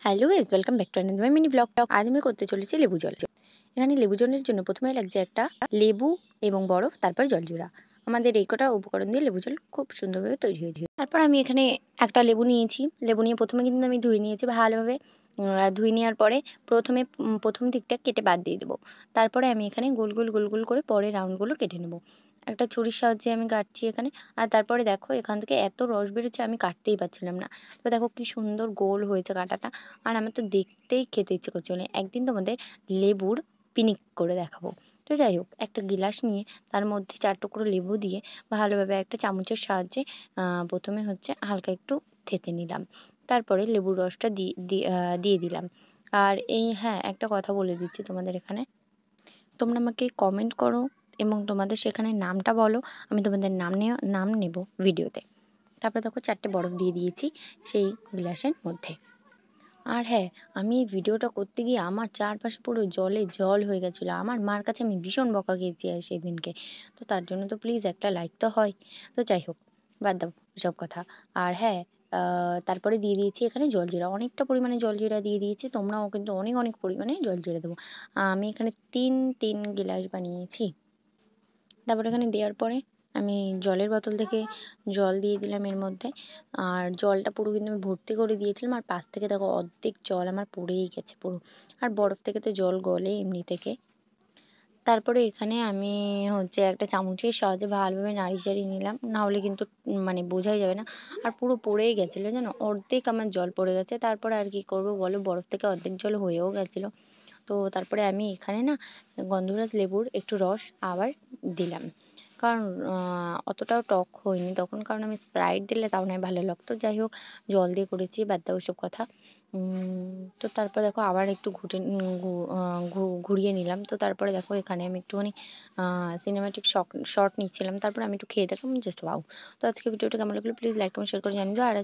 Hello guys, welcome back to another mini blog. আজ আমি করতে চলেছি লেবু জল। এখানে লেবু জলের জন্য প্রথমেই লাগছে একটা লেবু এবং বরফ, তারপর জলজিরা। আমাদের এই কটা উপকরণ দিয়ে লেবু জল খুব সুন্দরভাবে তৈরি হয়েছে। তারপর আমি এখানে একটা লেবু নিয়েছি। লেবু নিয়ে প্রথমে কিন্তু আমি ধুয়ে নিয়েছি ভালোভাবে। ধুয়ে নেওয়ার পরে প্রথম দিকটা কেটে বাদ দিয়ে দেবো। তারপরে আমি এখানে গোল গোল গোল গোল করে পরে রাউন্ডগুলো কেটে নেবো। একটা ছুরির সাহায্যে আমি কাটছি এখানে। আর তারপরে দেখো এখান থেকে এত রস বেরোচ্ছে, আমি কাটতেই পারছিলাম না। তো দেখো কি সুন্দর গোল হয়েছে কাঁটাটা। আর আমার তো দেখতেই খেতে ইচ্ছে করছিল। একদিন তোমাদের লেবুর পিকনিক করে দেখাবো। তো যাই হোক, একটা গিলাস নিয়ে তার মধ্যে 4 টুকরো লেবু দিয়ে ভালোভাবে একটা চামচের সাহায্যে প্রথমে হচ্ছে হালকা একটু থেতে নিলাম। তারপরে লেবুর রসটা দিয়ে দিলাম। আর হ্যাঁ, একটা কথা বলে দিচ্ছি তোমাদের এখানে, তোমরা আমাকে কমেন্ট করো এবং তোমাদের সেখানে নামটা বলো। আমি তোমাদের নাম নেব ভিডিওতে। তারপরে দেখো 4টে বরফ দিয়ে দিয়েছি সেই গ্লাসের মধ্যে। আর হ্যাঁ, আমি এই ভিডিওটা করতে গিয়ে আমার চারপাশে পুরো জলে জল হয়ে গেছিলো। আমার মার কাছে আমি ভীষণ বকা খেয়েছি আর সেদিনকে। তো তার জন্য তো প্লিজ একটা লাইক তো হয়। তো যাই হোক, বাদ দাও এসব কথা। আর হ্যাঁ, তারপরে দিয়ে দিয়েছি এখানে জলজিরা। অনেকটা পরিমাণে জলজিরা দিয়ে দিয়েছি। তোমরাও কিন্তু অনেক অনেক পরিমাণে জলজিরা দেবো। আমি এখানে 3 গিলাস বানিয়েছি। তারপর এখানে দেওয়ার পরে আমি জলের বোতল থেকে জল দিয়ে দিলাম এর মধ্যে। আর জলটা পুরো কিন্তু আমি ভর্তি করে দিয়েছিলাম। আর পাশ থেকে দেখো অর্ধেক জল আমার পড়েই গেছে পুরো। আর বরফ থেকে তো জল গলে এমনি থেকে। তারপরে এখানে আমি হচ্ছে একটা চামচের সাহায্যে ভালোভাবে নাড়িয়ে-চাড়িয়ে নিলাম। না হলে কিন্তু মানে বোঝাই যাবে না। আর পুরো পড়েই গেছিলো জানো? অর্ধেক আমার জল পড়ে গেছে। তারপরে আর কি করব বলো? বরফ থেকে অর্ধেক জল হয়েও গেছিলো। তো তারপরে আমি এখানে না গন্ধরাজ লেবুর একটু রস আবার দিলাম। কারণ অতটাও টক হয়নি তখন, কারণ আমি স্প্রাইট দিলে তাও নয় ভালো লাগতো। যাই হোক, জল দিয়ে করেছি, বাদ দাও ওসব কথা। তো তারপর দেখো আবার একটু ঘুরিয়ে নিলাম। তো তারপরে দেখো এখানে আমি একটুখানি সিনেমাটিক শট নিচ্ছিলাম। তারপরে আমি একটু খেয়ে দেখলাম, জাস্ট ওয়াও! তো আজকে ভিডিওটা কেমন লাগলো প্লিজ লাইক কমেন্ট শেয়ার করে জানিও। আর